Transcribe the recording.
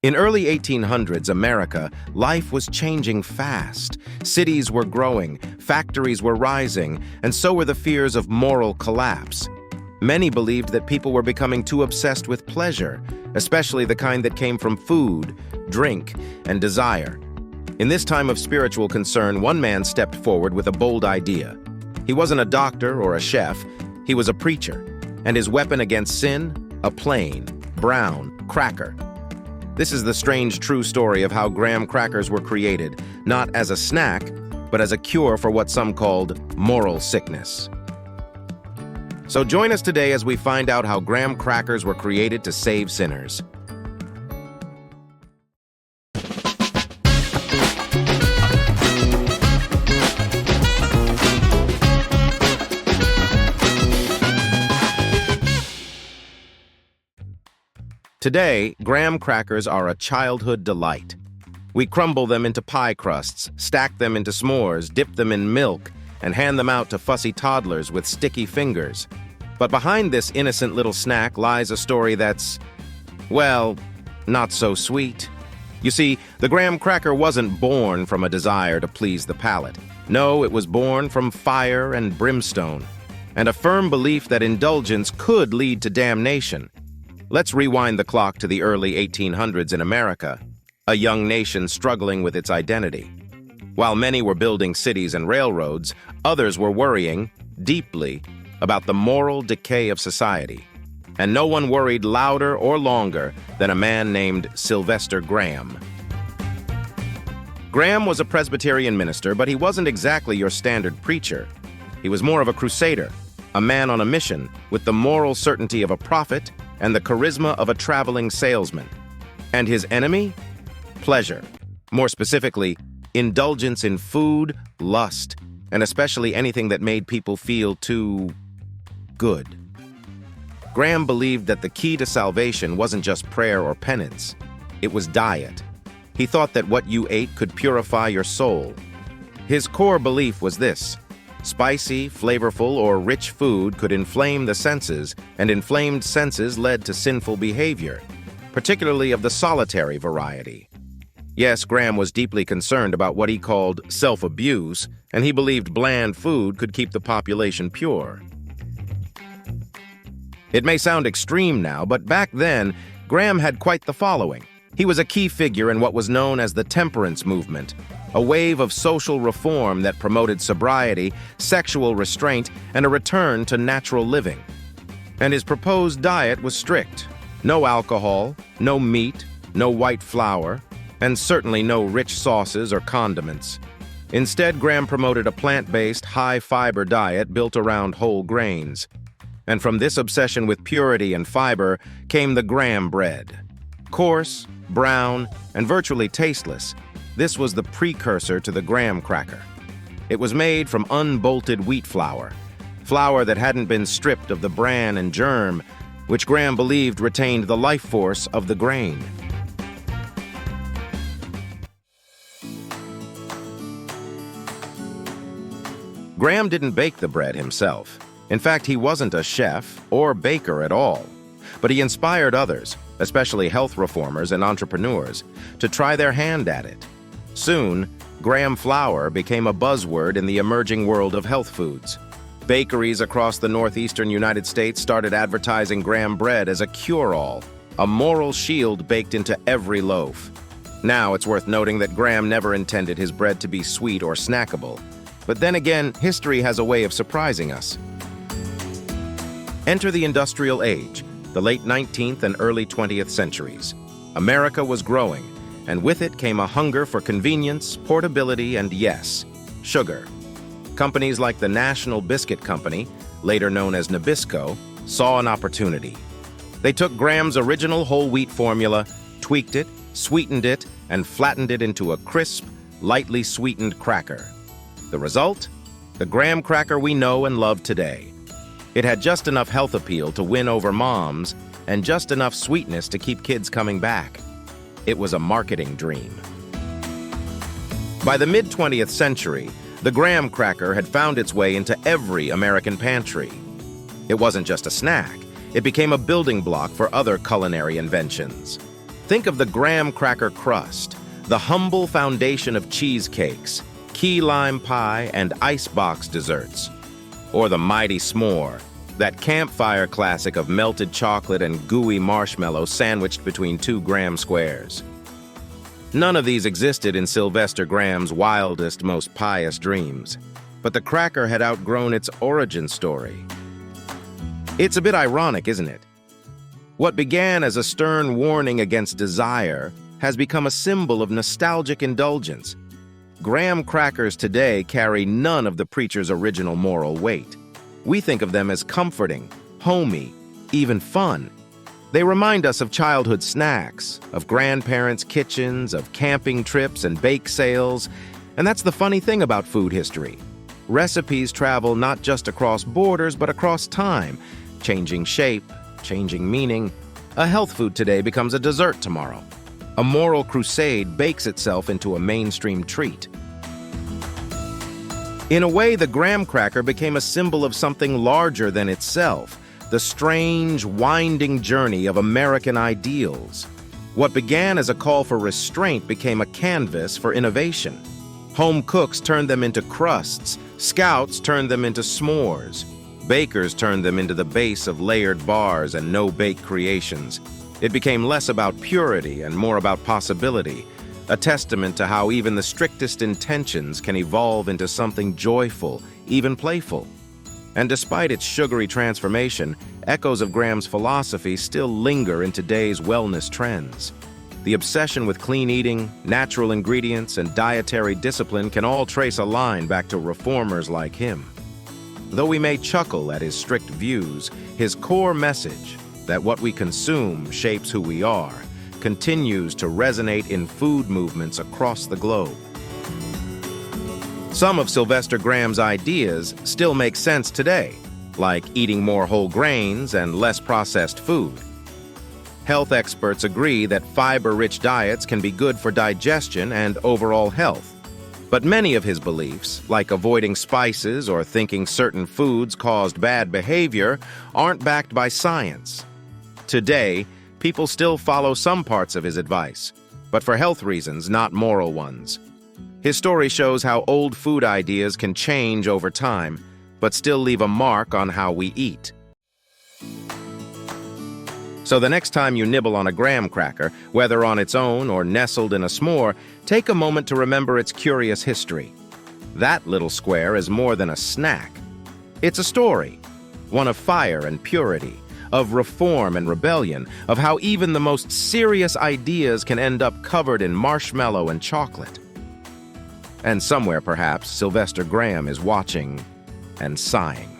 In early 1800s America, life was changing fast. Cities were growing, factories were rising, and so were the fears of moral collapse. Many believed that people were becoming too obsessed with pleasure, especially the kind that came from food, drink, and desire. In this time of spiritual concern, one man stepped forward with a bold idea. He wasn't a doctor or a chef, he was a preacher, and his weapon against sin, a plain, brown cracker. This is the strange true story of how graham crackers were created, not as a snack, but as a cure for what some called moral sickness. So join us today as we find out how graham crackers were created to save sinners. Today, graham crackers are a childhood delight. We crumble them into pie crusts, stack them into s'mores, dip them in milk, and hand them out to fussy toddlers with sticky fingers. But behind this innocent little snack lies a story that's, well, not so sweet. You see, the graham cracker wasn't born from a desire to please the palate. No, it was born from fire and brimstone, and a firm belief that indulgence could lead to damnation. Let's rewind the clock to the early 1800s in America, a young nation struggling with its identity. While many were building cities and railroads, others were worrying, deeply, about the moral decay of society. And no one worried louder or longer than a man named Sylvester Graham. Graham was a Presbyterian minister, but he wasn't exactly your standard preacher. He was more of a crusader, a man on a mission with the moral certainty of a prophet and the charisma of a traveling salesman. And his enemy? Pleasure. More specifically, indulgence in food, lust, and especially anything that made people feel too good. Graham believed that the key to salvation wasn't just prayer or penance, it was diet. He thought that what you ate could purify your soul. His core belief was this: spicy, flavorful, or rich food could inflame the senses, and inflamed senses led to sinful behavior, particularly of the solitary variety. Yes, Graham was deeply concerned about what he called self-abuse, and he believed bland food could keep the population pure. It may sound extreme now, but back then, Graham had quite the following. He was a key figure in what was known as the temperance movement, a wave of social reform that promoted sobriety, sexual restraint, and a return to natural living. And his proposed diet was strict. No alcohol, no meat, no white flour, and certainly no rich sauces or condiments. Instead, Graham promoted a plant-based, high-fiber diet built around whole grains. And from this obsession with purity and fiber came the Graham bread. Coarse, brown, and virtually tasteless, this was the precursor to the graham cracker. It was made from unbolted wheat flour, flour that hadn't been stripped of the bran and germ, which Graham believed retained the life force of the grain. Graham didn't bake the bread himself. In fact, he wasn't a chef or baker at all. But he inspired others, especially health reformers and entrepreneurs, to try their hand at it. Soon, graham flour became a buzzword in the emerging world of health foods. Bakeries across the northeastern United States started advertising graham bread as a cure-all, a moral shield baked into every loaf. Now, it's worth noting that Graham never intended his bread to be sweet or snackable. But then again, history has a way of surprising us. Enter the industrial age, the late 19th and early 20th centuries. America was growing, and with it came a hunger for convenience, portability, and yes, sugar. Companies like the National Biscuit Company, later known as Nabisco, saw an opportunity. They took Graham's original whole wheat formula, tweaked it, sweetened it, and flattened it into a crisp, lightly sweetened cracker. The result? The graham cracker we know and love today. It had just enough health appeal to win over moms and just enough sweetness to keep kids coming back. It was a marketing dream. By the mid-20th century, the graham cracker had found its way into every American pantry. It wasn't just a snack. It became a building block for other culinary inventions. Think of the graham cracker crust, the humble foundation of cheesecakes, key lime pie, and icebox desserts. Or the mighty s'more, that campfire classic of melted chocolate and gooey marshmallow sandwiched between two graham squares. None of these existed in Sylvester Graham's wildest, most pious dreams, but the cracker had outgrown its origin story. It's a bit ironic, isn't it? What began as a stern warning against desire has become a symbol of nostalgic indulgence. Graham crackers today carry none of the preacher's original moral weight. We think of them as comforting, homey, even fun. They remind us of childhood snacks, of grandparents' kitchens, of camping trips and bake sales. And that's the funny thing about food history. Recipes travel not just across borders, but across time, changing shape, changing meaning. A health food today becomes a dessert tomorrow. A moral crusade bakes itself into a mainstream treat. In a way, the graham cracker became a symbol of something larger than itself, the strange, winding journey of American ideals. What began as a call for restraint became a canvas for innovation. Home cooks turned them into crusts, scouts turned them into s'mores, bakers turned them into the base of layered bars and no-bake creations. It became less about purity and more about possibility, a testament to how even the strictest intentions can evolve into something joyful, even playful. And despite its sugary transformation, echoes of Graham's philosophy still linger in today's wellness trends. The obsession with clean eating, natural ingredients, and dietary discipline can all trace a line back to reformers like him. Though we may chuckle at his strict views, his core message, that what we consume shapes who we are, continues to resonate in food movements across the globe. Some of Sylvester Graham's ideas still make sense today, like eating more whole grains and less processed food. Health experts agree that fiber-rich diets can be good for digestion and overall health. But many of his beliefs, like avoiding spices or thinking certain foods caused bad behavior, aren't backed by science. Today, people still follow some parts of his advice, but for health reasons, not moral ones. His story shows how old food ideas can change over time, but still leave a mark on how we eat. So the next time you nibble on a graham cracker, whether on its own or nestled in a s'more, take a moment to remember its curious history. That little square is more than a snack. It's a story, one of fire and purity, of reform and rebellion, of how even the most serious ideas can end up covered in marshmallow and chocolate. And somewhere, perhaps, Sylvester Graham is watching and sighing.